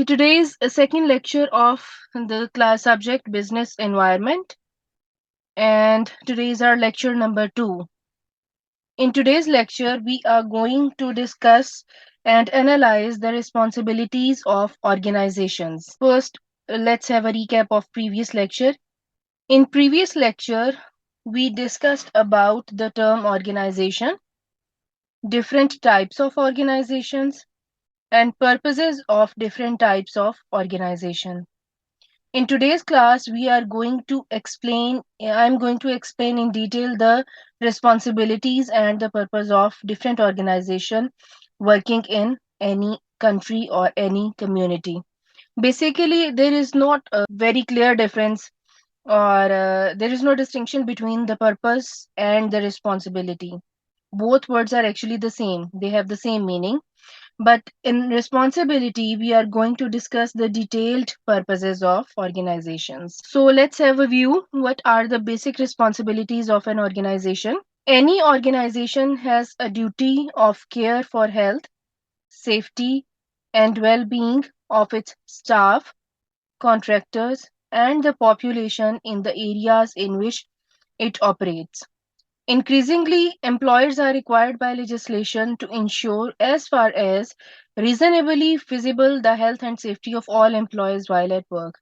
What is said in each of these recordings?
Okay, today's second lecture of the class subject Business Environment, and today's our lecture number 2. In today's lecture, we are going to discuss and analyze the responsibilities of organizations. First, let's have a recap of previous lecture. In previous lecture, we discussed about the term organization, different types of organizations, and purposes of different types of organization. In today's class, I'm going to explain in detail the responsibilities and the purpose of different organization working in any country or any community. Basically, there is not a very clear difference or there is no distinction between the purpose and the responsibility. Both words are actually the same. They have the same meaning, but in responsibility, we are going to discuss the detailed purposes of organizations. So let's have a view. What are the basic responsibilities of an organization? Any organization has a duty of care for health, safety, and well-being of its staff, contractors, and the population in the areas in which it operates. Increasingly, employers are required by legislation to ensure, as far as reasonably feasible, the health and safety of all employees while at work.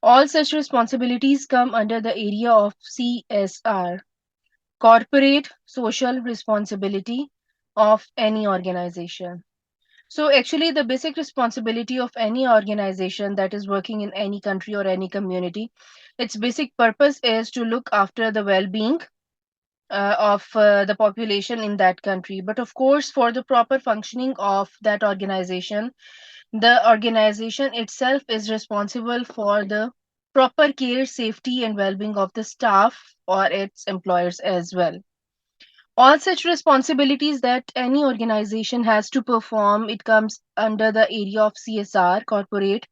All such responsibilities come under the area of CSR, corporate social responsibility of any organization. So, actually, the basic responsibility of any organization that is working in any country or any community, its basic purpose is to look after the well being of the population in that country. But of course, for the proper functioning of that organization, the organization itself is responsible for the proper care, safety, and well being of the staff or its employers as well. All such responsibilities that any organization has to perform, it comes under the area of CSR, corporate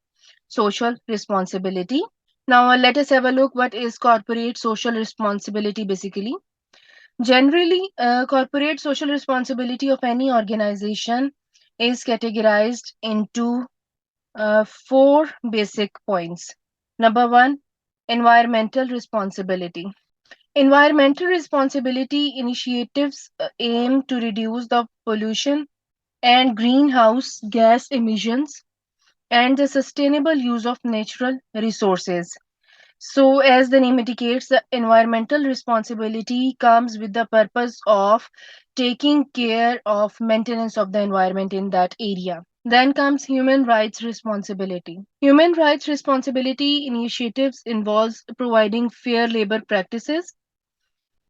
social responsibility. Now, let us have a look what is corporate social responsibility basically. Generally, corporate social responsibility of any organization is categorized into four basic points. Number one, environmental responsibility. Environmental responsibility initiatives aim to reduce the pollution and greenhouse gas emissions and the sustainable use of natural resources. So, as the name indicates, the environmental responsibility comes with the purpose of taking care of maintenance of the environment in that area. Then comes human rights responsibility. Human rights responsibility initiatives involves providing fair labor practices,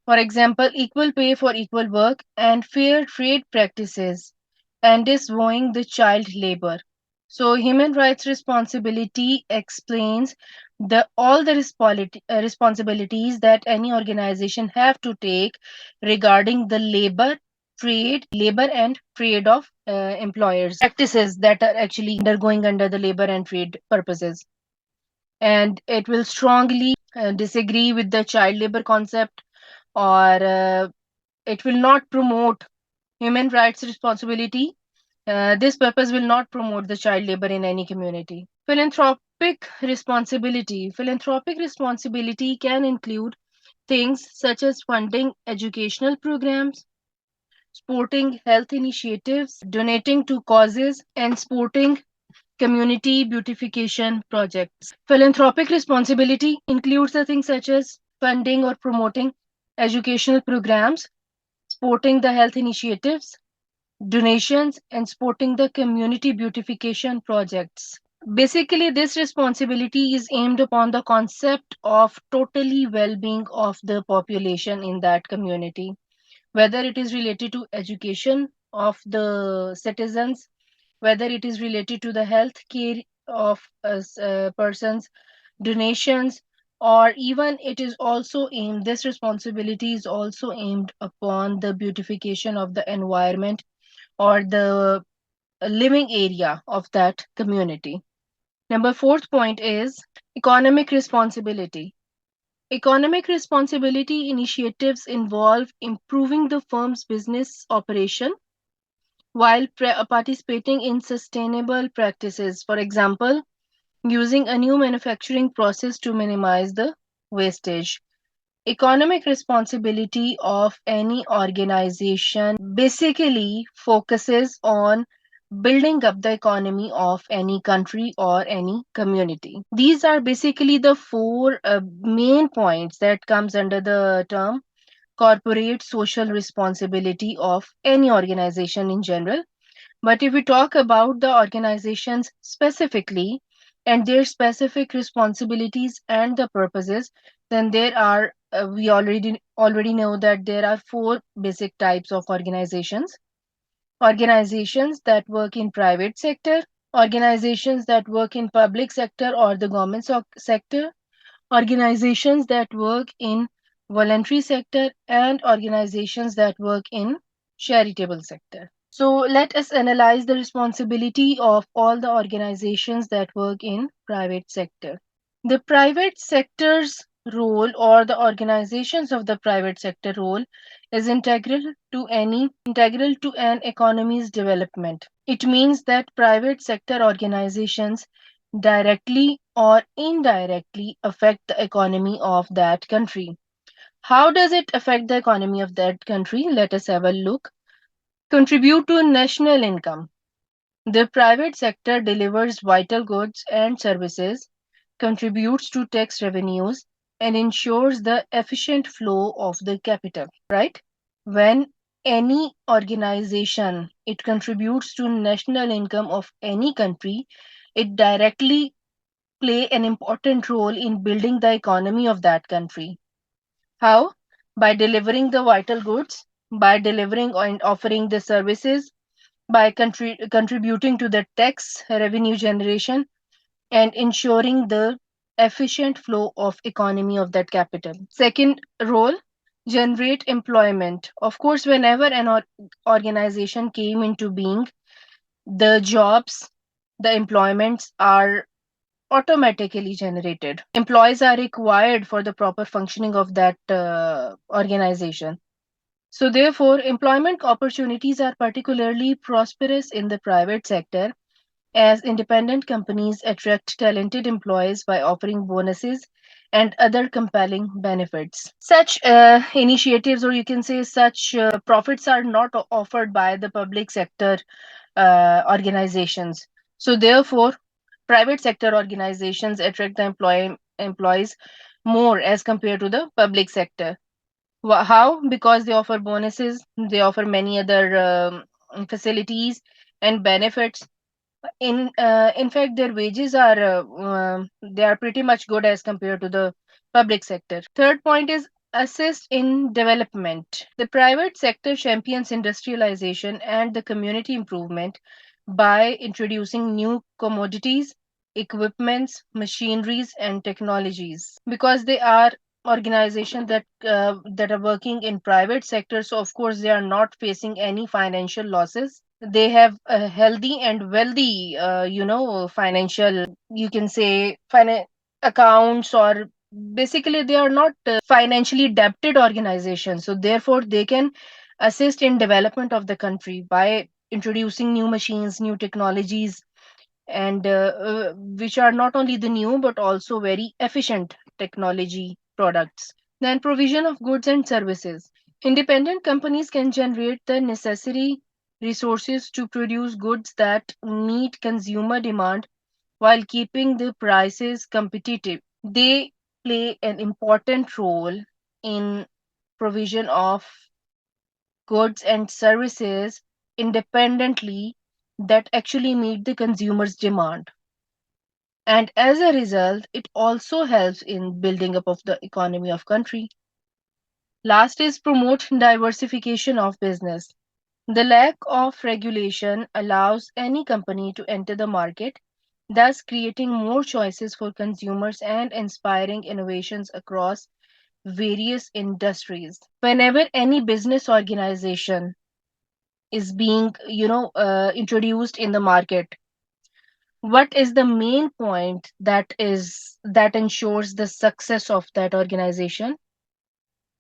for example, equal pay for equal work and fair trade practices, and disavowing the child labor. So, human rights responsibility explains the all the responsibilities that any organization have to take regarding the labor and trade of employers practices that are actually undergoing under the labor and trade purposes. And it will strongly disagree with the child labor concept, or it will not promote human rights responsibility. This purpose will not promote the child labor in any community. Philanthropic responsibility can include things such as funding educational programs, supporting health initiatives, donating to causes, and supporting community beautification projects. Philanthropic responsibility includes the things such as funding or promoting educational programs, supporting the health initiatives, donations, and supporting the community beautification projects. Basically, this responsibility is aimed upon the concept of totally well-being of the population in that community, whether it is related to education of the citizens, whether it is related to the health care of persons, donations, or even it is also aimed, this responsibility is also aimed upon the beautification of the environment or the living area of that community. Number fourth point is economic responsibility. Economic responsibility initiatives involve improving the firm's business operation, while participating in sustainable practices. For example, using a new manufacturing process to minimize the wastage. Economic responsibility of any organization basically focuses on building up the economy of any country or any community. These are basically the four main points that comes under the term corporate social responsibility of any organization in general. But if we talk about the organizations specifically and their specific responsibilities and the purposes, then there are we already know that there are four basic types of organizations. Organizations that work in private sector, organizations that work in public sector or the government sector, organizations that work in voluntary sector, and organizations that work in charitable sector. So let us analyze the responsibility of all the organizations that work in private sector. The private sector's role or the organizations of the private sector role is integral to an economy's development. It means that private sector organizations directly or indirectly affect the economy of that country. How does it affect the economy of that country? Let us have a look. Contribute to national income. The private sector delivers vital goods and services, contributes to tax revenues, and ensures the efficient flow of the capital, right? When any organization it contributes to national income of any country, it directly play an important role in building the economy of that country. How? By delivering the vital goods, by delivering and offering the services, by contributing to the tax revenue generation and ensuring the efficient flow of economy of that capital. Second role, generate employment. Of course, whenever an organization came into being, the jobs, the employments are automatically generated. Employees are required for the proper functioning of that organization. So, therefore, employment opportunities are particularly prosperous in the private sector as independent companies attract talented employees by offering bonuses and other compelling benefits. Such initiatives, or you can say such profits, are not offered by the public sector organizations. So, therefore, private sector organizations attract the employees more as compared to the public sector. How? Because they offer bonuses, they offer many other facilities and benefits. In fact, their wages are they are pretty much good as compared to the public sector. Third point is assist in development. The private sector champions industrialization and the community improvement by introducing new commodities, equipments, machineries, and technologies. Because they are organizations that are working in private sector, so of course they are not facing any financial losses. They have a healthy and wealthy financial, you can say, accounts, or basically they are not financially debted organizations, so therefore they can assist in development of the country by introducing new machines, new technologies, and which are not only the new but also very efficient technology products. Then provision of goods and services. Independent companies can generate the necessary resources to produce goods that meet consumer demand while keeping the prices competitive. They play an important role in provision of goods and services independently that actually meet the consumer's demand. And as a result, it also helps in building up of the economy of country. Last is promote diversification of business. The lack of regulation allows any company to enter the market, thus creating more choices for consumers and inspiring innovations across various industries. Whenever any business organization is being, introduced in the market, what is the main point that ensures the success of that organization?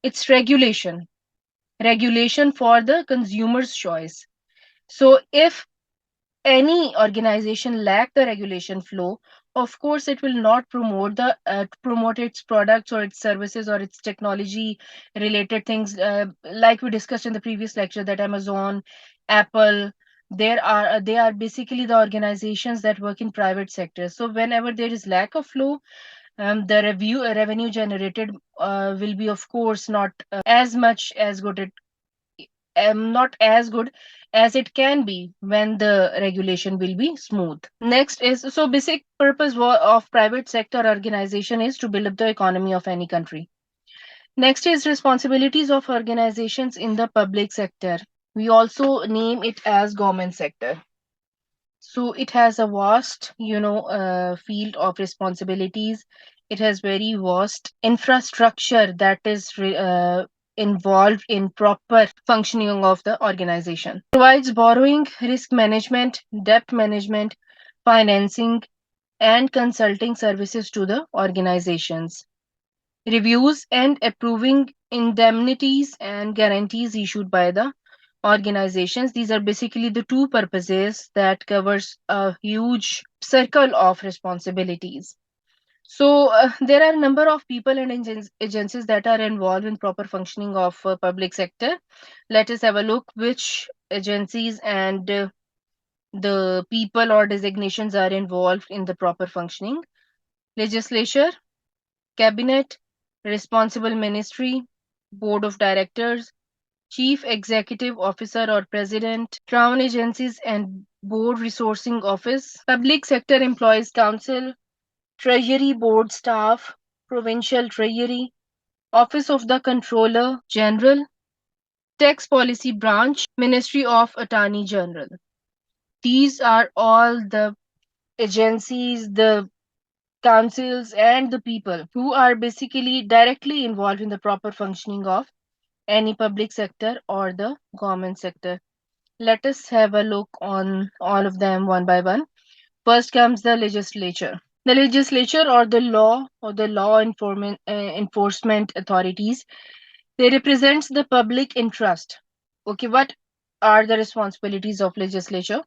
It's regulation for the consumer's choice. So if any organization lack the regulation flow, of course it will not promote its products or its services or its technology related things, like we discussed in the previous lecture, that Amazon, Apple, they are basically the organizations that work in private sector. So whenever there is lack of flow, the revenue generated will be, of course, as much as good it not as good as it can be when the regulation will be smooth. Next is, so basic purpose of private sector organization is to build up the economy of any country. Next is responsibilities of organizations in the public sector. We also name it as government sector. So it has a vast, field of responsibilities. It has very vast infrastructure that is involved in proper functioning of the organization. Provides borrowing, risk management, debt management, financing, and consulting services to the organizations. Reviews and approving indemnities and guarantees issued by the organizations. These are basically the two purposes that covers a huge circle of responsibilities. So there are a number of people and agencies that are involved in proper functioning of public sector. Let us have a look which agencies and the people or designations are involved in the proper functioning. Legislature, cabinet, responsible ministry, board of directors, chief executive officer or president, crown agencies and board resourcing office, public sector employees council, treasury board staff, provincial treasury, office of the controller general, tax policy branch, ministry of attorney general. These are all the agencies, the councils, and the people who are basically directly involved in the proper functioning of any public sector or the government sector. Let us have a look on all of them one by one. First comes the legislature. The legislature or the law enforcement authorities, they represents the public interest. Okay, what are the responsibilities of legislature?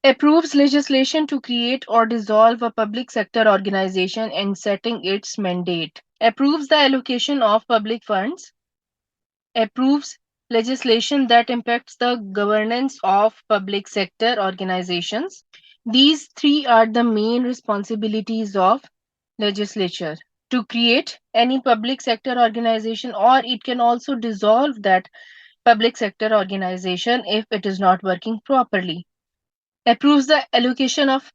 Approves legislation to create or dissolve a public sector organization and setting its mandate. Approves the allocation of public funds. Approves legislation that impacts the governance of public sector organizations. These three are the main responsibilities of legislature: to create any public sector organization, or it can also dissolve that public sector organization if it is not working properly. Approves the allocation of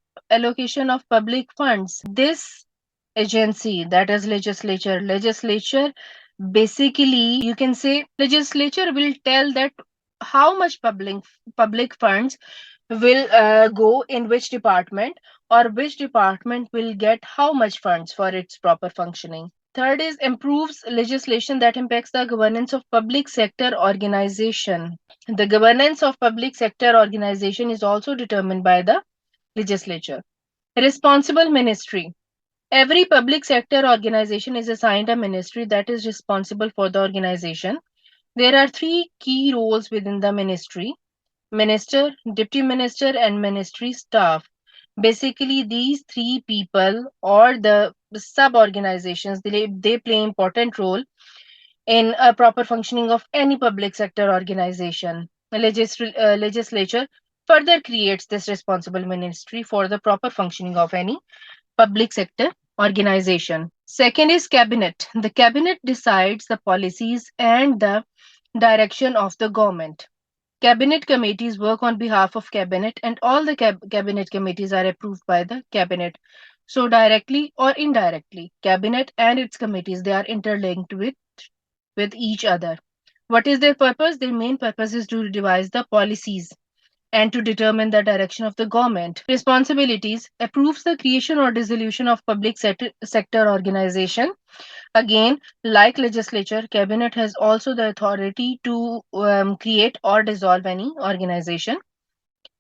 public funds. This agency, that is legislature basically, you can say, legislature will tell that how much public funds will go in which department, or which department will get how much funds for its proper functioning. Third is improves legislation that impacts the governance of public sector organization. The governance of public sector organization is also determined by the legislature. Responsible ministry. Every public sector organization is assigned a ministry that is responsible for the organization. There are three key roles within the ministry: minister, deputy minister, and ministry staff. Basically, these three people or the sub organizations, they play important role in a proper functioning of any public sector organization. The legislature further creates this responsible ministry for the proper functioning of any public sector organization. Second is cabinet. The cabinet decides the policies and the direction of the government. Cabinet committees work on behalf of cabinet, and all the cabinet committees are approved by the cabinet. So directly or indirectly, cabinet and its committees, they are interlinked with each other. What is their purpose? Their main purpose is to devise the policies and to determine the direction of the government. Responsibilities: approves the creation or dissolution of public sector organization. Again, like legislature, cabinet has also the authority to create or dissolve any organization.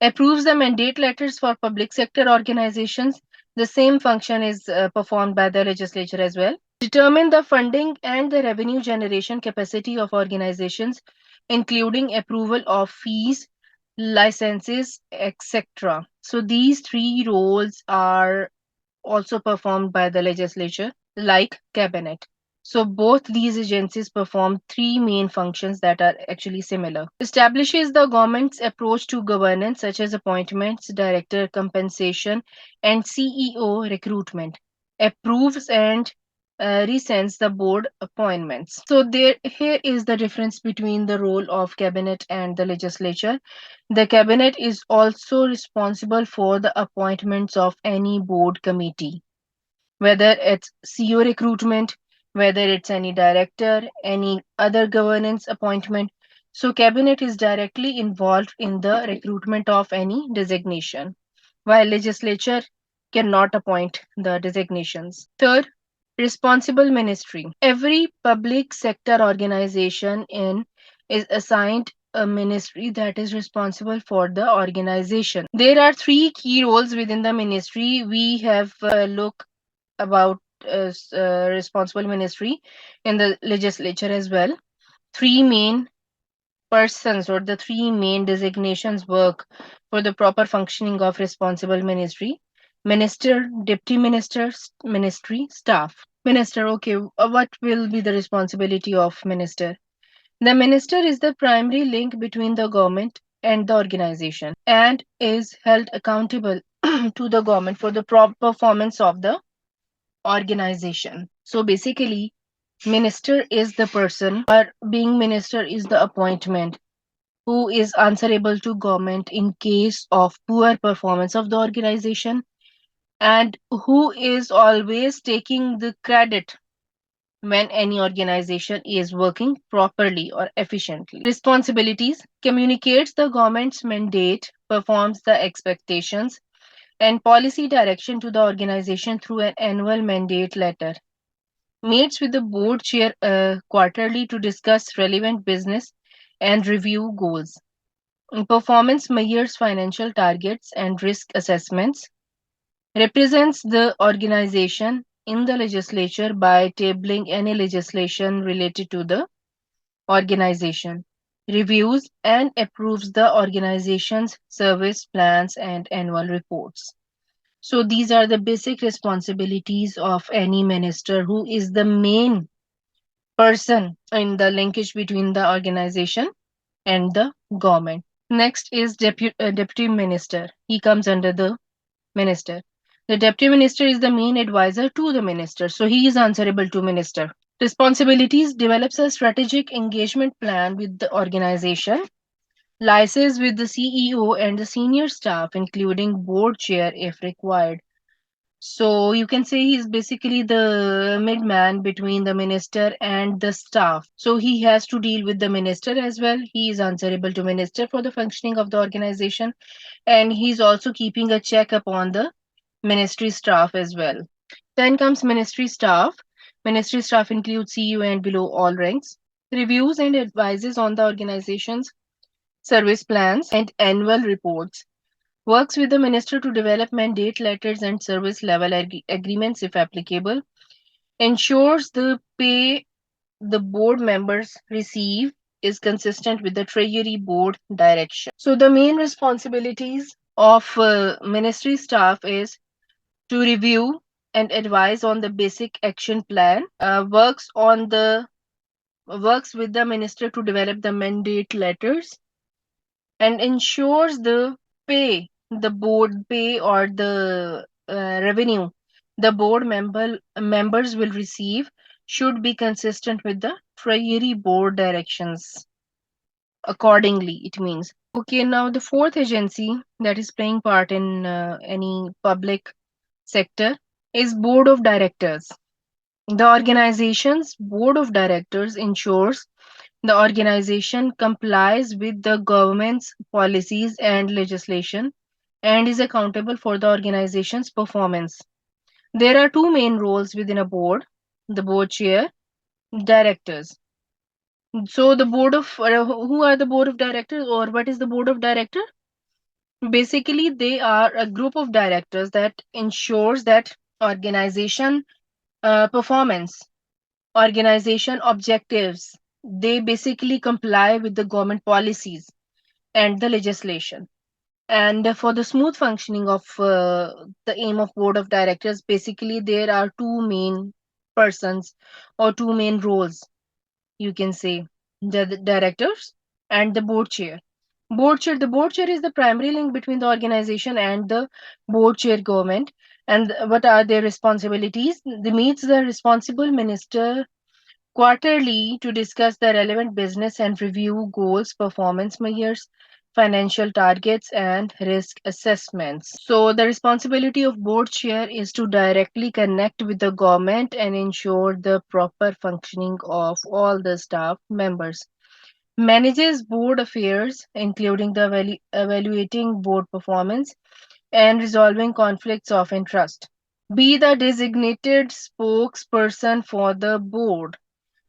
Approves the mandate letters for public sector organizations. The same function is performed by the legislature as well. Determine the funding and the revenue generation capacity of organizations, including approval of fees, licenses, etc. So these three roles are also performed by the legislature, like cabinet. So both these agencies perform three main functions that are actually similar. Establishes the government's approach to governance, such as appointments, director compensation, and CEO recruitment. Approves and resends the board appointments. So there here is the difference between the role of cabinet and the legislature. The cabinet is also responsible for the appointments of any board committee, whether it's CEO recruitment, whether it's any director, any other governance appointment. So cabinet is directly involved in the recruitment of any designation, while legislature cannot appoint the designations. Third, responsible ministry. Every public sector organization in is assigned a ministry that is responsible for the organization. There are three key roles within the ministry. We have looked about responsible ministry in the legislature as well. Three main persons or the three main designations work for the proper functioning of responsible ministry: minister, deputy ministers, ministry, staff. Minister, okay, what will be the responsibility of minister? The minister is the primary link between the government and the organization and is held accountable to the government for the performance of the organization. So basically, minister is the person, or being minister is the appointment who is answerable to government in case of poor performance of the organization, and who is always taking the credit when any organization is working properly or efficiently. Responsibilities: communicates the government's mandate, performs the expectations and policy direction to the organization through an annual mandate letter, meets with the board chair quarterly to discuss relevant business and review goals. Performance measures financial targets and risk assessments, represents the organization in the legislature by tabling any legislation related to the organization, reviews and approves the organization's service plans and annual reports. So these are the basic responsibilities of any minister, who is the main person in the linkage between the organization and the government. Next is deputy minister. He comes under the minister. The deputy minister is the main advisor to the minister, so he is answerable to minister. Responsibilities: develops a strategic engagement plan with the organization, liaises with the CEO and the senior staff, including board chair if required. So you can say he's basically the midman between the minister and the staff. So he has to deal with the minister as well. He is answerable to minister for the functioning of the organization, and he's also keeping a check upon the ministry staff as well. Then comes ministry staff. Ministry staff includes CEO and below all ranks. Reviews and advises on the organization's service plans and annual reports. Works with the minister to develop mandate letters and service level agreements if applicable. Ensures the pay the board members receive is consistent with the Treasury Board direction. So the main responsibilities of ministry staff is to review and advise on the basic action plan, works with the minister to develop the mandate letters, and ensures the the board pay or the revenue the members will receive should be consistent with the Treasury Board directions accordingly, it means. Okay, now the fourth agency that is playing part in any public sector is Board of Directors. The organization's Board of Directors ensures the organization complies with the government's policies and legislation and is accountable for the organization's performance. There are two main roles within a board: the board chair, directors. So, the board of who are the board of directors, or what is the board of director? Basically, they are a group of directors that ensures that organization performance, organization objectives, they basically comply with the government policies. and the legislation. And for the smooth functioning of the aim of board of directors, basically there are two main persons or two main roles, you can say, the directors and the board chair. The board chair is the primary link between the organization and the board chair government. And what are their responsibilities? They meets the responsible minister quarterly to discuss the relevant business and review goals, performance measures, financial targets, and risk assessments. So, the responsibility of board chair is to directly connect with the government and ensure the proper functioning of all the staff members. Manages board affairs, including the evaluating board performance and resolving conflicts of interest. Be the designated spokesperson for the board.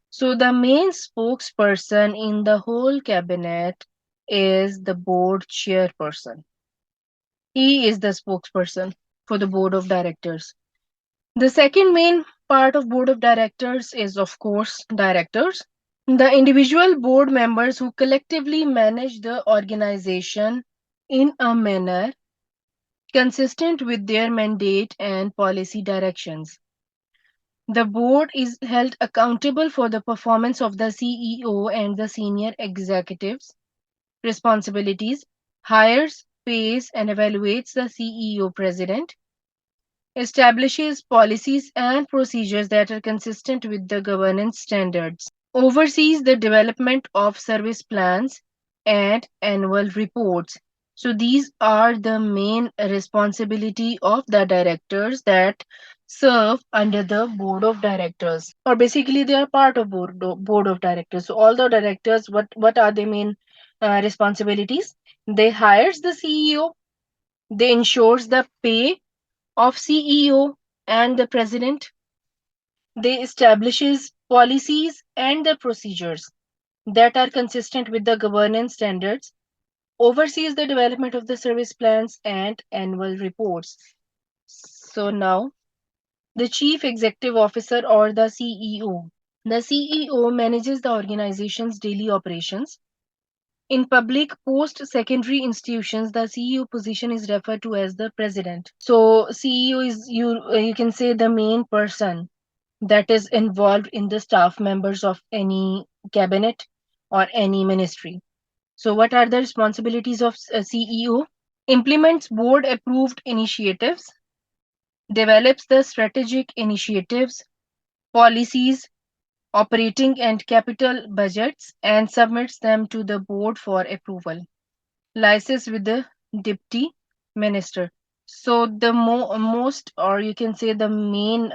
So the main spokesperson in the whole cabinet is the board chairperson. He is the spokesperson for the board of directors. The second main part of board of directors is, of course, directors. The individual board members who collectively manage the organization in a manner consistent with their mandate and policy directions. The board is held accountable for the performance of the CEO and the senior executives' responsibilities, hires, pays, and evaluates the CEO president, establishes policies and procedures that are consistent with the governance standards, oversees the development of service plans and annual reports. So these are the main responsibility of the directors that serve under the board of directors, or basically they are part of board of directors. So all the directors, what are their main responsibilities? They hires the CEO, they ensures the pay of CEO and the president, they establishes policies and the procedures that are consistent with the governance standards, oversees the development of the service plans and annual reports. So now, the chief executive officer or the CEO. The CEO manages the organization's daily operations. In public post-secondary institutions, the CEO position is referred to as the president. So CEO is, you can say, the main person that is involved in the staff members of any cabinet or any ministry. So, what are the responsibilities of a CEO? Implements board approved initiatives, develops the strategic initiatives, policies, operating and capital budgets, and submits them to the board for approval. License with the deputy minister. So the most, or you can say the main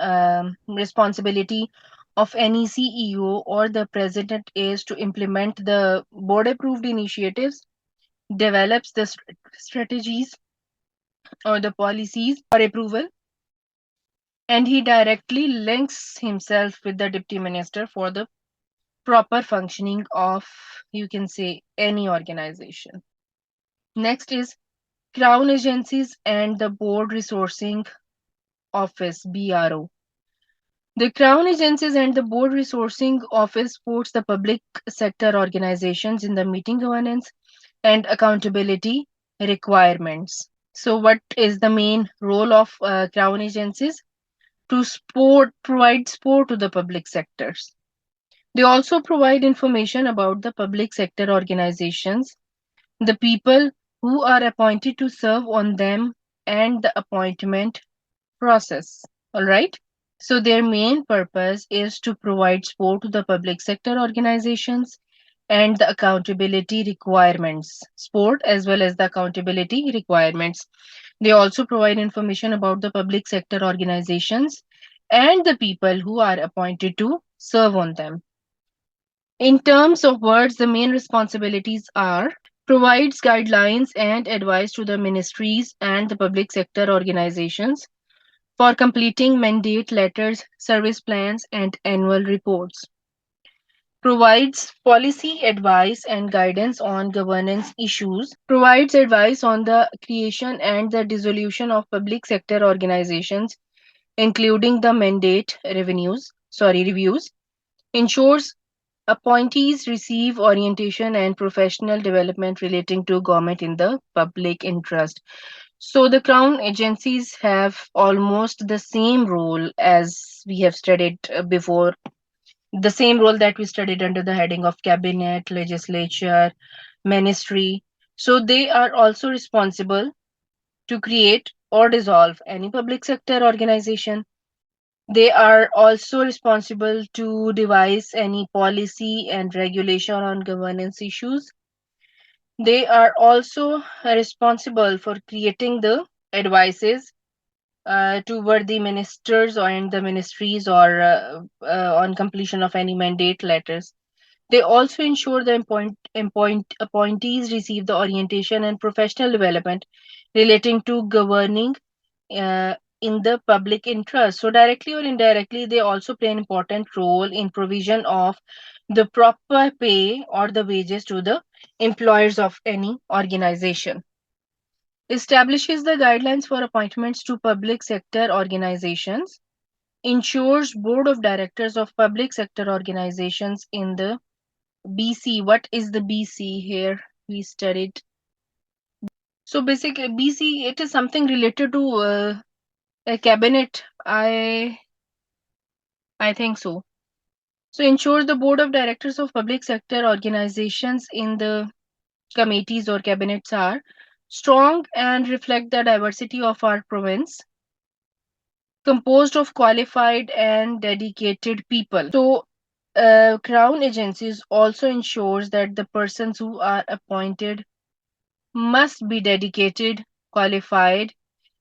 responsibility of any CEO or the president is to implement the board approved initiatives, develops the strategies or the policies for approval, and he directly links himself with the deputy minister for the proper functioning of, you can say, any organization. Next is Crown agencies and the Board Resourcing Office (BRO). The Crown agencies and the Board Resourcing Office supports the public sector organizations in the meeting governance and accountability requirements. So, what is the main role of Crown agencies? To provide support to the public sectors. They also provide information about the public sector organizations, the people who are appointed to serve on them, and the appointment process. All right. So, their main purpose is to provide support to the public sector organizations and the accountability requirements, support as well as the accountability requirements. They also provide information about the public sector organizations and the people who are appointed to serve on them. In terms of words, the main responsibilities are provides guidelines and advice to the ministries and the public sector organizations for completing mandate letters, service plans, and annual reports. Provides policy advice and guidance on governance issues. Provides advice on the creation and the dissolution of public sector organizations, including the mandate reviews. Ensures Appointees receive orientation and professional development relating to government in the public interest. So the crown agencies have almost the same role as we have studied before, the same role that we studied under the heading of cabinet, legislature, ministry. So they are also responsible to create or dissolve any public sector organization. They are also responsible to devise any policy and regulation on governance issues. They are also responsible for creating the advices to worthy ministers or in the ministries or on completion of any mandate letters. They also ensure the appointees receive the orientation and professional development relating to governing uh, in the public interest. So, directly or indirectly, they also play an important role in provision of the proper pay or the wages to the employers of any organization. Establishes the guidelines for appointments to public sector organizations, ensures board of directors of public sector organizations in the BC. What is the BC here? We studied. So basically, BC, it is something related to a cabinet. I think so. So ensures the board of directors of public sector organizations in the committees or cabinets are strong and reflect the diversity of our province, composed of qualified and dedicated people. So crown agencies also ensures that the persons who are appointed must be dedicated, qualified,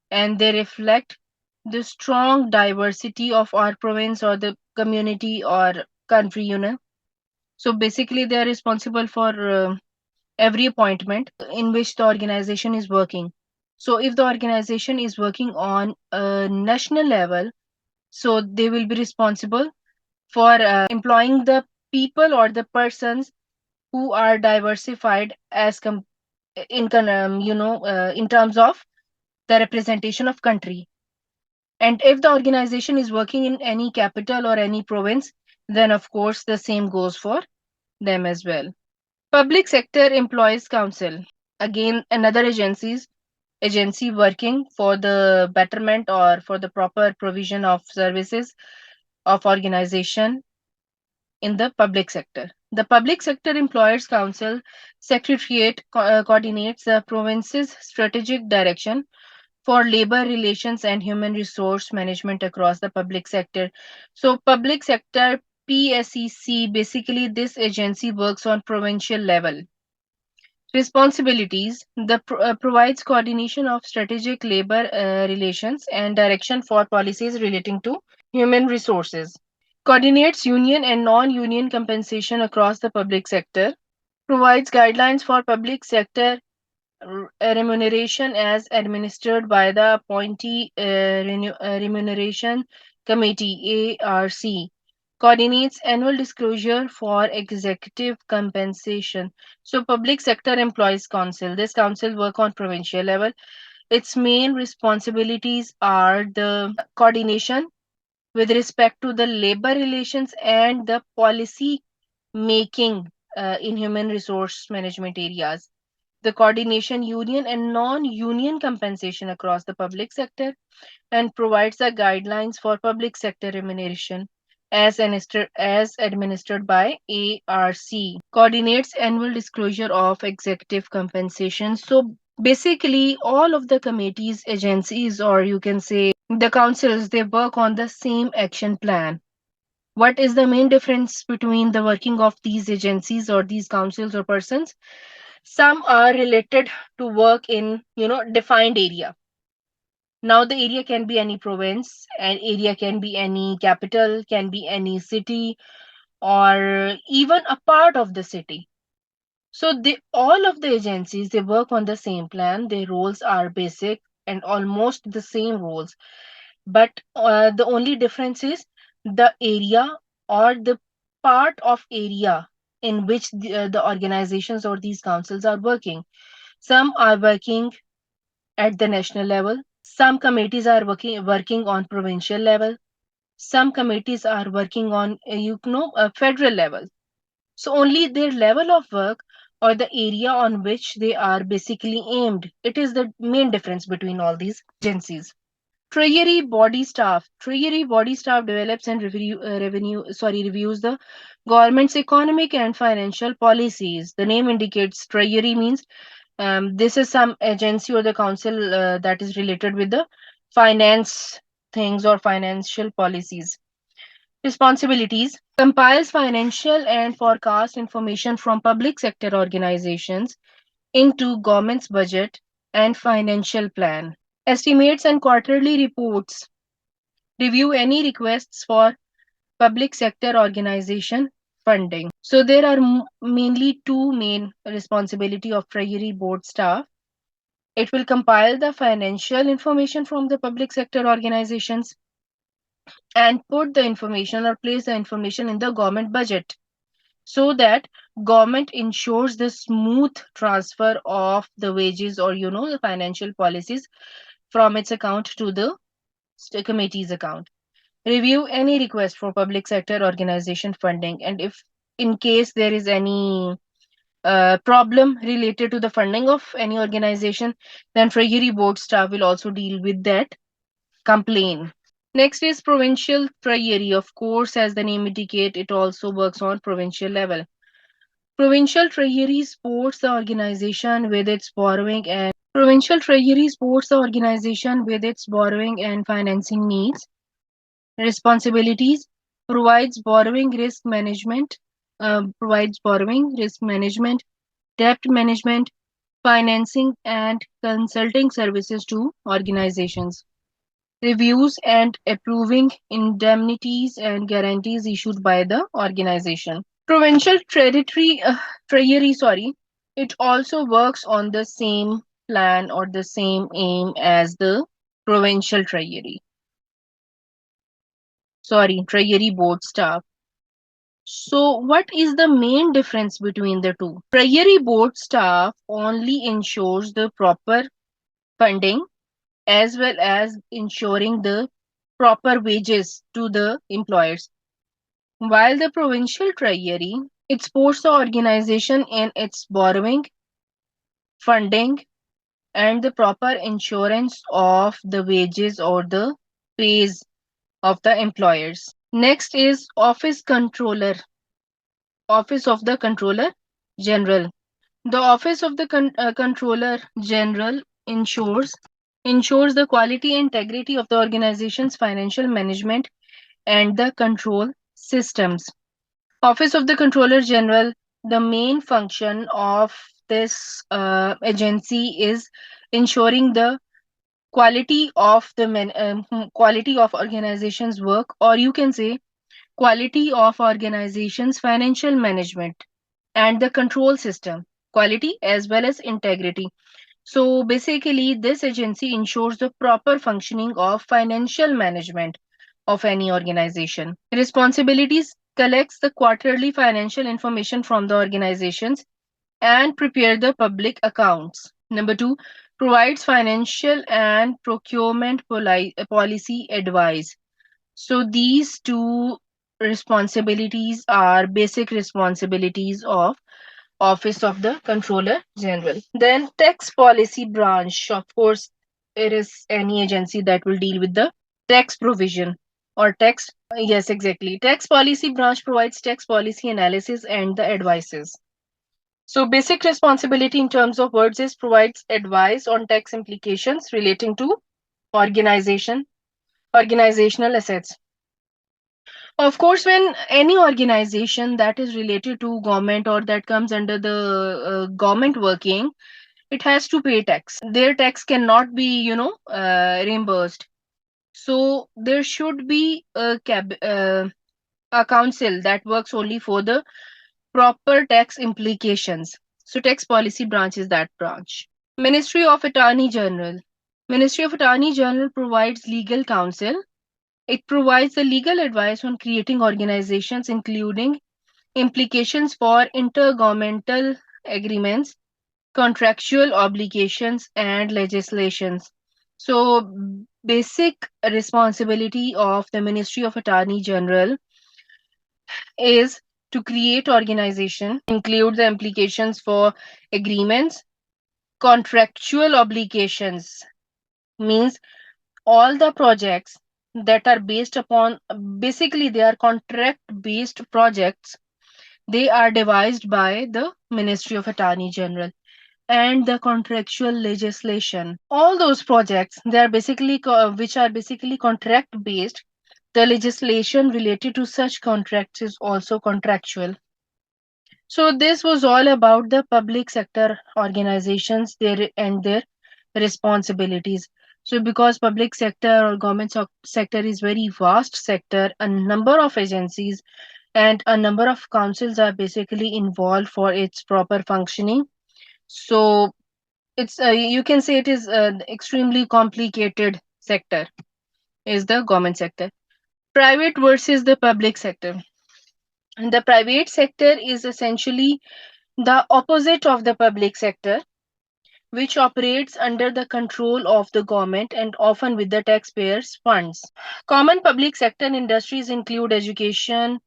and they reflect the strong diversity of our province or the community or country. So basically, they are responsible for every appointment in which the organization is working. So if the organization is working on a national level, so they will be responsible for employing the people or the persons who are diversified as in terms of the representation of country. And if the organization is working in any capital or any province, then of course the same goes for them as well. Public Sector Employees Council, again another agency working for the betterment or for the proper provision of services of organization in the public sector. The Public Sector Employers Council Secretariat coordinates the province's strategic direction for labor relations and human resource management across the public sector. So, public sector PSEC, basically, this agency works on provincial level. Responsibilities: the provides coordination of strategic labor relations and direction for policies relating to human resources. Coordinates union and non-union compensation across the public sector. Provides guidelines for public sector remuneration as administered by the Appointee Remuneration Committee ARC. Coordinates annual disclosure for executive compensation. So Public Sector Employees Council. This council work on provincial level. Its main responsibilities are the coordination with respect to the labor relations and the policy making in human resource management areas, the coordination union and non-union compensation across the public sector, and provides the guidelines for public sector remuneration as administered by ARC, coordinates annual disclosure of executive compensation. So basically, all of the committees, agencies, or you can say the councils, they work on the same action plan. What is the main difference between the working of these agencies or these councils or persons? Some are related to work in defined area. Now the area can be any province, an area can be any capital, can be any city, or even a part of the city. So they all of the agencies, they work on the same plan. Their roles are basic and almost the same roles, but the only difference is the area or the part of area in which the organizations or these councils are working. Some are working at the national level, some committees are working on provincial level, some committees are working on a federal level. So only their level of work or the area on which they are basically aimed. It is the main difference between all these agencies. Treasury body staff develops and reviews the government's economic and financial policies. The name indicates treasury means this is some agency or the council that is related with the finance things or financial policies. Responsibilities: compiles financial and forecast information from public sector organizations into government's budget and financial plan. Estimates and quarterly reports. Review any requests for public sector organization funding. So there are mainly two main responsibility of Treasury Board staff. It will compile the financial information from the public sector organizations and put the information or place the information in the government budget so that government ensures the smooth transfer of the wages or the financial policies from its account to the committee's account. Review any request for public sector organization funding, and if in case there is any problem related to the funding of any organization, then Treasury Board staff will also deal with that complaint. Next is Provincial Priori. Of course, as the name indicate, it also works on provincial level. Provincial Treasury supports the organization with its borrowing and financing needs. Responsibilities: provides borrowing, risk management, debt management, financing, and consulting services to organizations. Reviews and approving indemnities and guarantees issued by the organization. Provincial treasury, it also works on the same plan or the same aim as the provincial treasury board staff. So, what is the main difference between the two? Treasury board staff only ensures the proper funding as well as ensuring the proper wages to the employers. While the provincial treasury, it supports the organization in its borrowing, funding, and the proper insurance of the wages or the pays of the employers. Next is Office of the Controller General. The Office of the Controller General ensures the quality and integrity of the organization's financial management and the control systems. Office of the Controller General, the main function of this agency is ensuring the quality of organization's work, or you can say quality of organization's financial management and the control system, quality as well as integrity. So basically, this agency ensures the proper functioning of financial management of any organization. Responsibilities: collects the quarterly financial information from the organizations and prepare the public accounts. Number two, provides financial and procurement policy advice. So these two responsibilities are basic responsibilities of Office of the Controller General. Then tax policy branch. Of course, it is any agency that will deal with the tax provision or tax. Yes, exactly. Tax policy branch provides tax policy analysis and the advices. So basic responsibility in terms of words is provides advice on tax implications relating to organization, organizational assets. Of course, when any organization that is related to government or that comes under the government working, it has to pay tax. Their tax cannot be, reimbursed. So there should be a council that works only for the proper tax implications. So tax policy branch is that branch. Ministry of Attorney General. Ministry of Attorney General provides legal counsel. It provides the legal advice on creating organizations, including implications for intergovernmental agreements, contractual obligations, and legislations. So, basic responsibility of the Ministry of Attorney General is to create organization include the implications for agreements, contractual obligations, means all the projects that are based upon, basically they are contract based projects. They are devised by the Ministry of Attorney General, and the contractual legislation. All those projects, they are basically which are basically contract based. The legislation related to such contracts is also contractual. So this was all about the public sector organizations, their and their responsibilities. So because public sector or government sector is very vast sector, a number of agencies and a number of councils are basically involved for its proper functioning. So it's you can say it is an extremely complicated sector is the government sector. Private versus the public sector. The private sector is essentially the opposite of the public sector, which operates under the control of the government and often with the taxpayers' funds. Common public sector industries include education,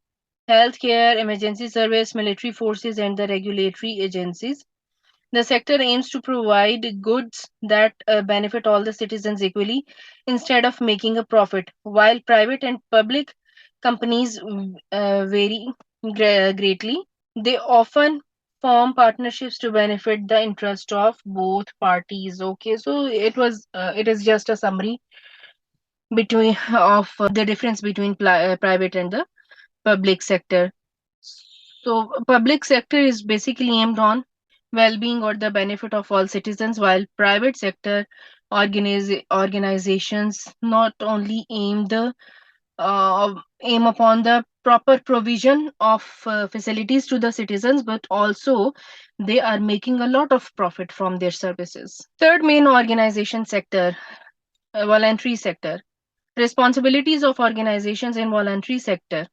healthcare, emergency service, military forces, and the regulatory agencies. The sector aims to provide goods that benefit all the citizens equally instead of making a profit. While private and public companies vary greatly, they often form partnerships to benefit the interest of both parties. Okay, so it is just a summary between of the difference between private and the public sector. So, public sector is basically aimed on well-being or the benefit of all citizens, while private sector organizations not only aim upon the proper provision of facilities to the citizens, but also they are making a lot of profit from their services. Third main organization sector, voluntary sector. Responsibilities of organizations in voluntary sector.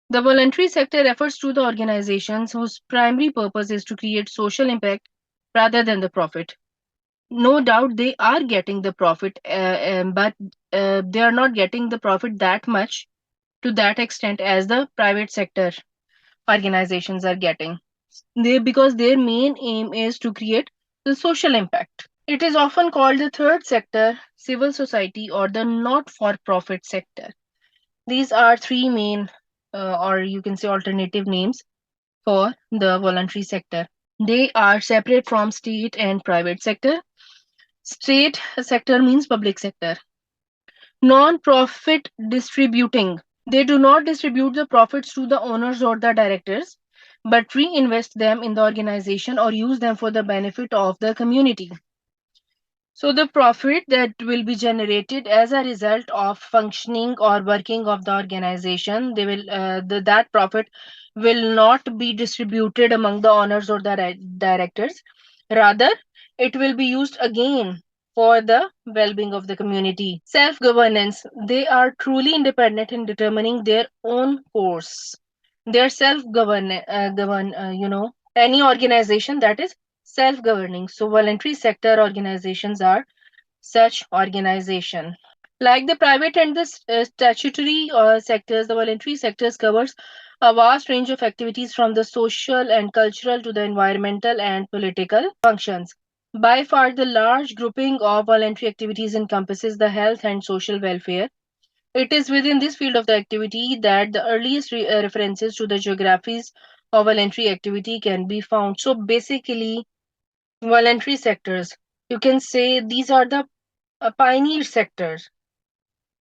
The voluntary sector refers to the organizations whose primary purpose is to create social impact rather than the profit. No doubt they are getting the profit, but they are not getting the profit that much to that extent as the private sector organizations are getting. Because their main aim is to create the social impact. It is often called the third sector, civil society, or the not for profit sector. These are three main, or you can say alternative names for the voluntary sector. They are separate from state and private sector. State sector means public sector. Non-profit distributing. They do not distribute the profits to the owners or the directors, but reinvest them in the organization or use them for the benefit of the community. So the profit that will be generated as a result of functioning or working of the organization, that profit will not be distributed among the owners or the directors. Rather, it will be used again for the well-being of the community. Self-governance. They are truly independent in determining their own course. They are any organization that is self-governing. So voluntary sector organizations are such organization. Like the private and the statutory sectors, the voluntary sectors covers a vast range of activities from the social and cultural to the environmental and political functions. By far, the large grouping of voluntary activities encompasses the health and social welfare. It is within this field of the activity that the earliest references to the geographies of voluntary activity can be found. So basically, voluntary sectors, you can say these are the pioneer sectors.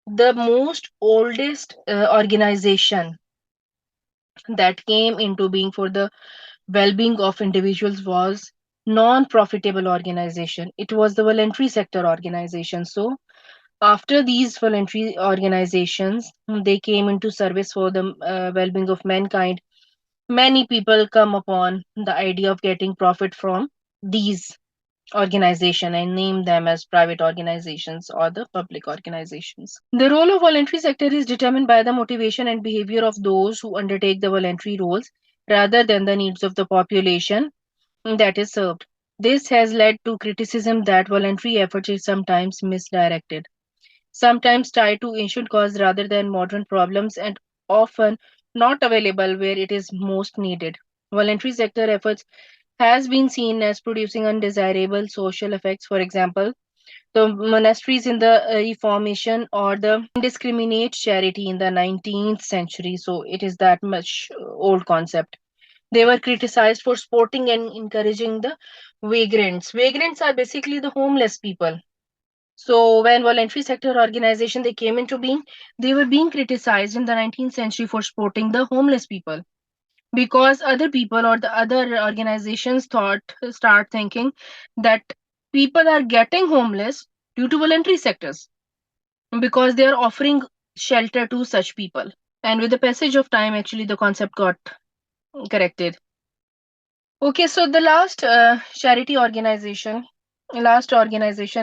The most oldest organization that came into being for the well-being of individuals was non-profitable organization. It was the voluntary sector organization. So after these voluntary organizations, they came into service for the well-being of mankind. Many people come upon the idea of getting profit from these organization and name them as private organizations or the public organizations. The role of voluntary sector is determined by the motivation and behavior of those who undertake the voluntary roles rather than the needs of the population that is served. This has led to criticism that voluntary effort is sometimes misdirected, sometimes tied to ancient cause rather than modern problems, and often not available where it is most needed. Voluntary sector efforts has been seen as producing undesirable social effects. For example, the monasteries in the Reformation or the indiscriminate charity in the 19th century. So it is that much old concept. They were criticized for supporting and encouraging the vagrants. Vagrants are basically the homeless people. So when voluntary sector organization they came into being, they were being criticized in the 19th century for supporting the homeless people, because other people or the other organizations thought start thinking that people are getting homeless due to voluntary sectors because they are offering shelter to such people. And with the passage of time, actually, the concept got corrected. Okay, so the last organization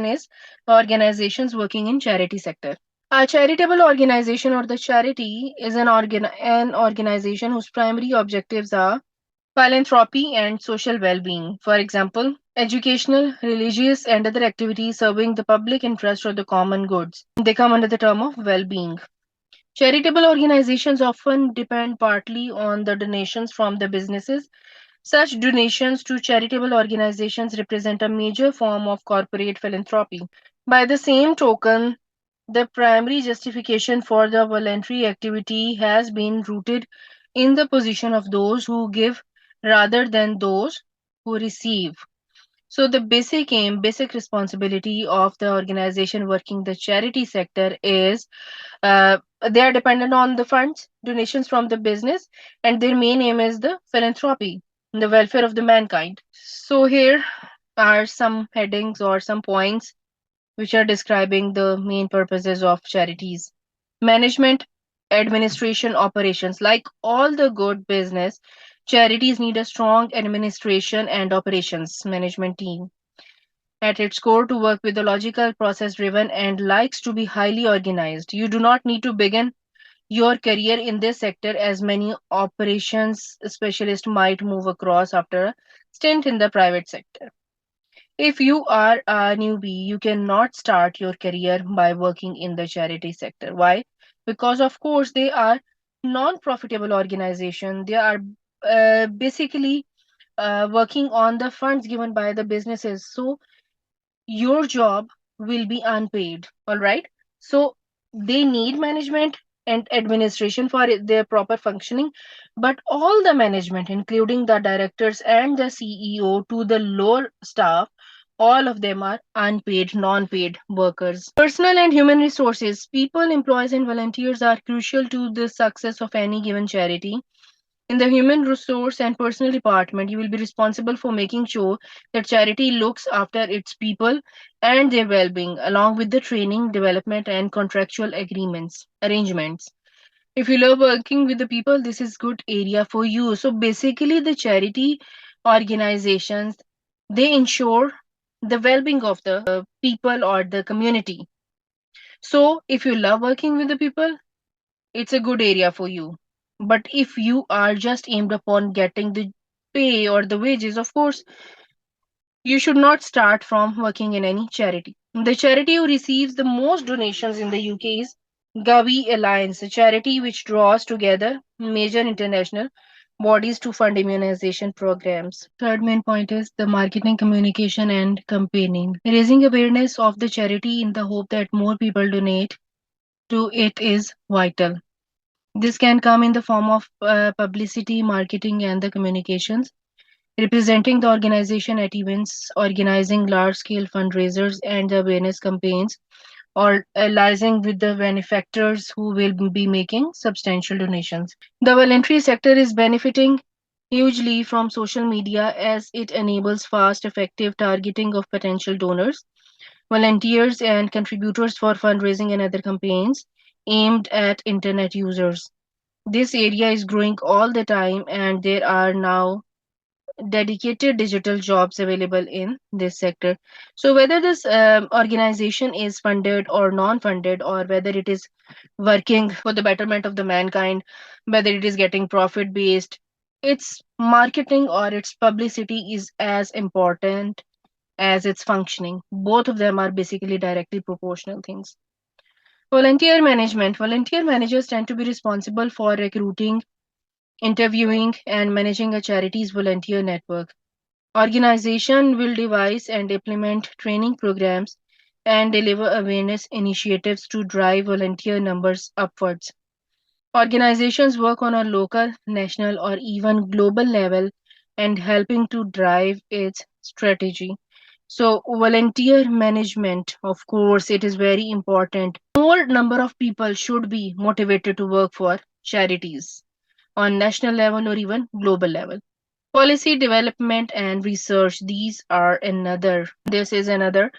is organizations working in charity sector. A charitable organization or the charity is an organization whose primary objectives are philanthropy and social well-being. For example, educational, religious, and other activities serving the public interest or the common goods. They come under the term of well-being. Charitable organizations often depend partly on the donations from the businesses. Such donations to charitable organizations represent a major form of corporate philanthropy. By the same token, the primary justification for the voluntary activity has been rooted in the position of those who give rather than those who receive. So the basic responsibility of the organization working the charity sector is they are dependent on the funds, donations from the business, and their main aim is the philanthropy, the welfare of the mankind. So here are some headings or some points which are describing the main purposes of charities. Management, administration, operations. Like all the good business, charities need a strong administration and operations management team. At its core, to work with the logical, process driven, and likes to be highly organized. You do not need to begin your career in this sector as many operations specialists might move across after a stint in the private sector. If you are a newbie, you cannot start your career by working in the charity sector. Why? Because of course they are non-profitable organization. They are basically working on the funds given by the businesses. So your job will be unpaid. All right. So they need management and administration for their proper functioning, but all the management, including the directors and the CEO to the lower staff, all of them are unpaid, non-paid workers. Personal and human resources, people, employees, and volunteers are crucial to the success of any given charity. In the human resource and personal department, you will be responsible for making sure that charity looks after its people and their well-being, along with the training, development, and contractual agreements arrangements. If you love working with the people, this is good area for you. So basically, the charity organizations they ensure the well-being of the people or the community. So if you love working with the people, it's a good area for you. But if you are just aimed upon getting the pay or the wages, of course, you should not start from working in any charity. The charity who receives the most donations in the UK is Gavi Alliance, a charity which draws together major international bodies to fund immunization programs. Third main point is the marketing, communication, and campaigning. Raising awareness of the charity in the hope that more people donate to it is vital. This can come in the form of publicity, marketing, and the communications, representing the organization at events, organizing large scale fundraisers and the awareness campaigns, or liaising with the benefactors who will be making substantial donations. The voluntary sector is benefiting hugely from social media as it enables fast, effective targeting of potential donors, volunteers, and contributors for fundraising and other campaigns aimed at internet users. This area is growing all the time, and there are now dedicated digital jobs available in this sector. So, whether this organization is funded or non funded, or whether it is working for the betterment of the mankind, whether it is getting profit based, its marketing or its publicity is as important as its functioning. Both of them are basically directly proportional things. Volunteer management. Volunteer managers tend to be responsible for recruiting interviewing and managing a charity's volunteer network. Organization will devise and implement training programs and deliver awareness initiatives to drive volunteer numbers upwards. Organizations work on a local, national, or even global level and helping to drive its strategy. So, volunteer management, of course, it is very important. More number of people should be motivated to work for charities on national level or even global level. Policy development and research, these are another, this is another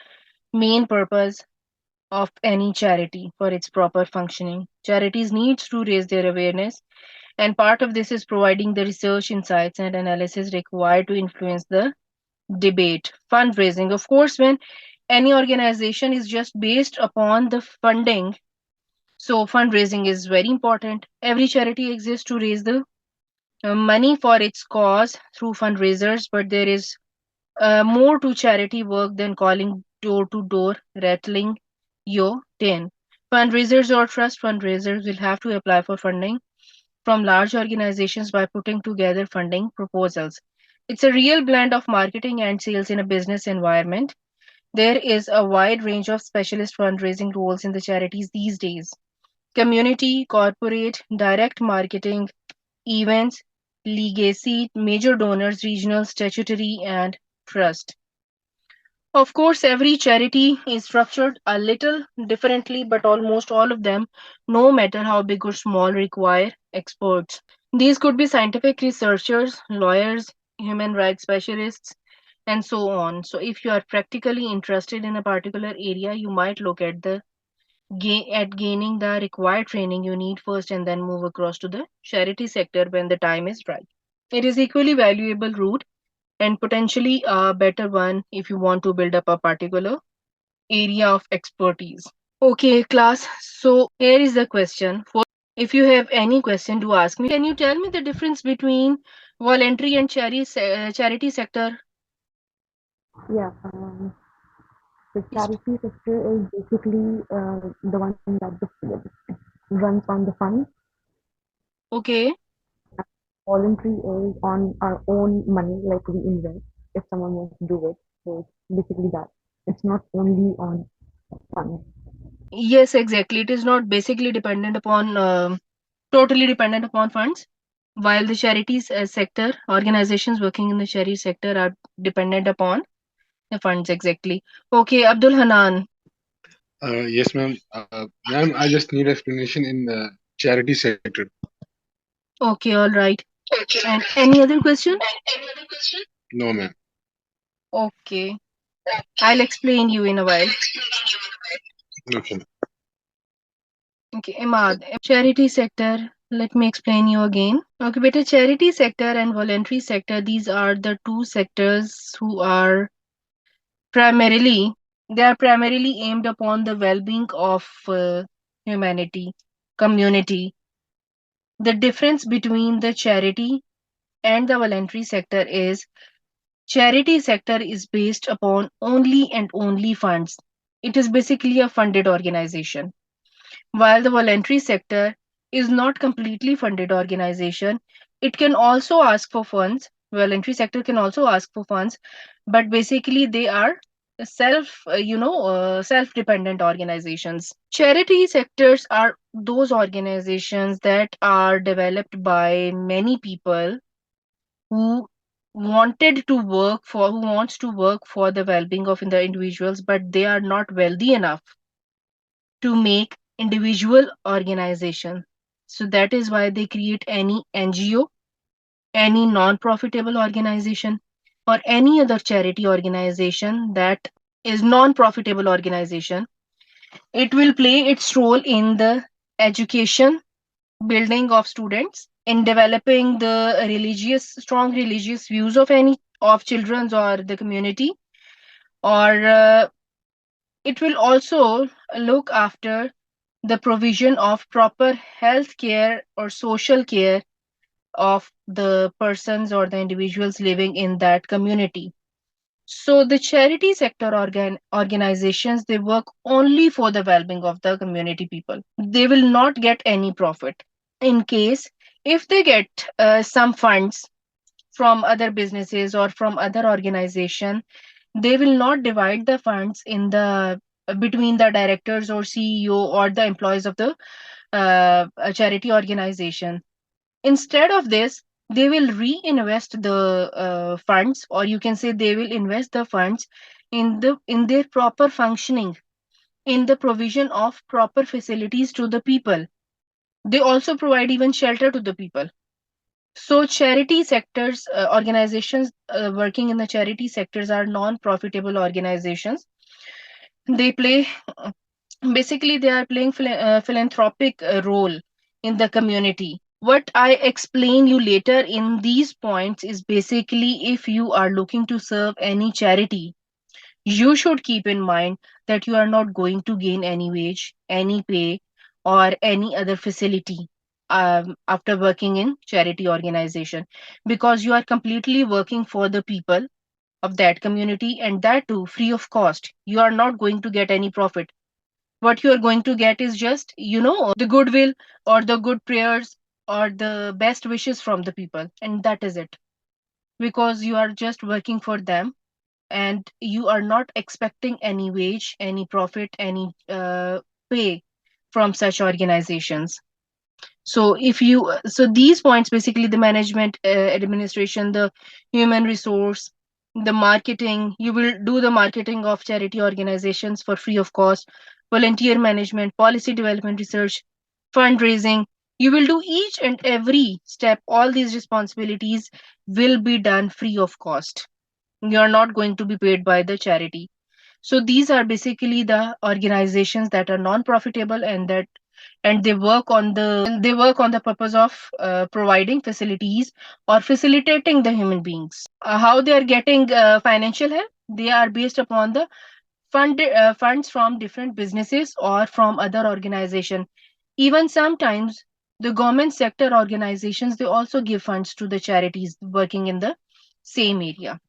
main purpose of any charity for its proper functioning. Charities needs to raise their awareness, and part of this is providing the research insights and analysis required to influence the debate. Fundraising, of course, when any organization is just based upon the funding, so fundraising is very important. Every charity exists to raise the money for its cause through fundraisers, but there is more to charity work than calling door to door, rattling your tin. Fundraisers or trust fundraisers will have to apply for funding from large organizations by putting together funding proposals. It's a real blend of marketing and sales in a business environment. There is a wide range of specialist fundraising roles in the charities these days: community, corporate, direct marketing, events, legacy, major donors, regional, statutory, and trust. Of course, every charity is structured a little differently, but almost all of them, no matter how big or small, require experts. These could be scientific researchers, lawyers, human rights specialists, and so on. So, if you are practically interested in a particular area, you might look at gaining the required training you need first, and then move across to the charity sector when the time is right. It is equally valuable route and potentially a better one if you want to build up a particular area of expertise. Okay, class. So here is the question. For if you have any question to ask me, can you tell me the difference between voluntary and charity sector? Yeah, the Yes. charity sector is basically the one that runs on the funds. Okay. Voluntary is on our own money, like we invest if someone wants to do it. So it's basically that. It's not only on funds. Yes, exactly. It is not basically dependent upon totally dependent upon funds, while the charities sector, organizations working in the charity sector are dependent upon the funds. Exactly. Okay, Abdul Hanan. Yes, ma'am. Ma'am, I just need explanation in the charity sector. Okay, all right. And any other question? No, ma'am. Okay, I'll explain you in a while. Okay. Okay, Imad, charity sector. Let me explain you again. Okay, beta, charity sector and voluntary sector. These are the two sectors who are primarily they are primarily aimed upon the well-being of humanity, community. The difference between the charity and the voluntary sector is charity sector is based upon only and only funds. It is basically a funded organization, while the voluntary sector is not completely funded organization. It can also ask for funds. Voluntary sector can also ask for funds, but basically they are self dependent organizations. Charity sectors are those organizations that are developed by many people who who wants to work for the well-being of the individuals, but they are not wealthy enough to make individual organization. So that is why they create any NGO, any non-profitable organization, or any other charity organization that is non-profitable organization. It will play its role in the education, building of students, in developing the strong religious views of any of children's or the community, or it will also look after the provision of proper health care or social care of the persons or the individuals living in that community. So the charity sector organizations, they work only for the well-being of the community people. They will not get any profit. In case If they get some funds from other businesses or from other organization, they will not divide the funds in the between the directors or CEO or the employees of the a charity organization. Instead of this, they will reinvest the funds, or you can say they will invest the funds in their proper functioning, in the provision of proper facilities to the people. They also provide even shelter to the people. So charity sectors, organizations working in the charity sectors are non-profitable organizations. They play basically they are playing philanthropic role in the community. What I explain you later in these points is basically, if you are looking to serve any charity, you should keep in mind that you are not going to gain any wage, any pay, or any other facility after working in charity organization, because you are completely working for the people of that community, and that too free of cost. You are not going to get any profit. What you are going to get is just, the goodwill or the good prayers or the best wishes from the people, and that is it, because you are just working for them, and you are not expecting any wage, any profit, any pay from such organizations. So if you so these points, basically the management, administration, the human resource, the marketing, you will do the marketing of charity organizations for free of cost, volunteer management, policy development, research, fundraising. You will do each and every step. All these responsibilities will be done free of cost. You are not going to be paid by the charity. So these are basically the organizations that are non-profitable, and they work on the purpose of providing facilities or facilitating the human beings. How they are getting financial help? They are based upon the funds from different businesses or from other organization. Even sometimes the government sector organizations, they also give funds to the charities working in the same area.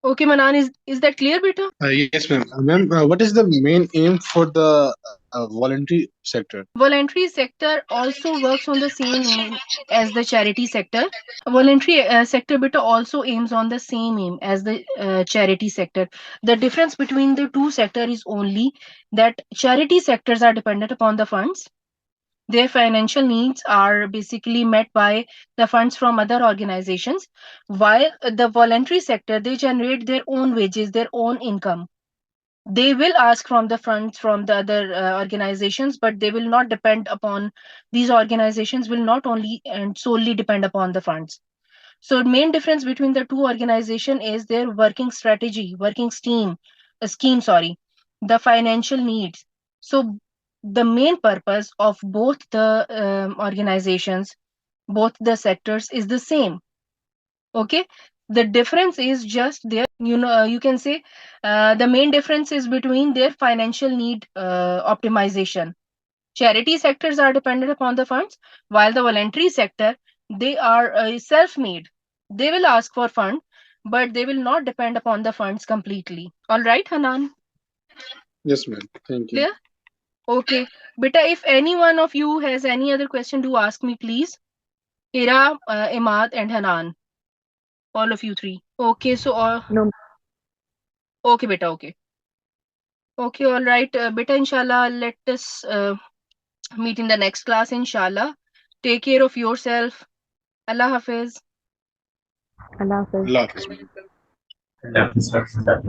Okay, Manan, is that clear, beta? Yes, ma'am. Ma'am, what is the main aim for the voluntary sector? Voluntary sector also works on the same aim as the charity sector. Voluntary sector beta also aims on the same aim as the charity sector. The difference between the two sector is only that charity sectors are dependent upon the funds. Their financial needs are basically met by the funds from other organizations, while the voluntary sector, they generate their own wages, their own income. They will ask from the funds from the other organizations, but they will not depend upon, these organizations will not only and solely depend upon the funds. So main difference between the two organization is their working strategy, working scheme, sorry, the financial needs. So the main purpose of both the organizations, both the sectors is the same. Okay, the difference is just their, you can say, the main difference is between their financial need optimization. Charity sectors are dependent upon the funds, while the voluntary sector, they are self-made. They will ask for fund, but they will not depend upon the funds completely. All right, Hanan, Yes, ma'am. Thank you. clear? Okay, beta, if any one of you has any other question, do ask me, please. Ira, Imad, and Hanan, all of you three. Okay, so No, okay, beta, okay. Okay, all right. Beta, inshallah, let us meet in the next class, inshallah. Take care of yourself. Allah Hafiz. Allah Hafiz. Allah Hafiz, ma'am. Yeah,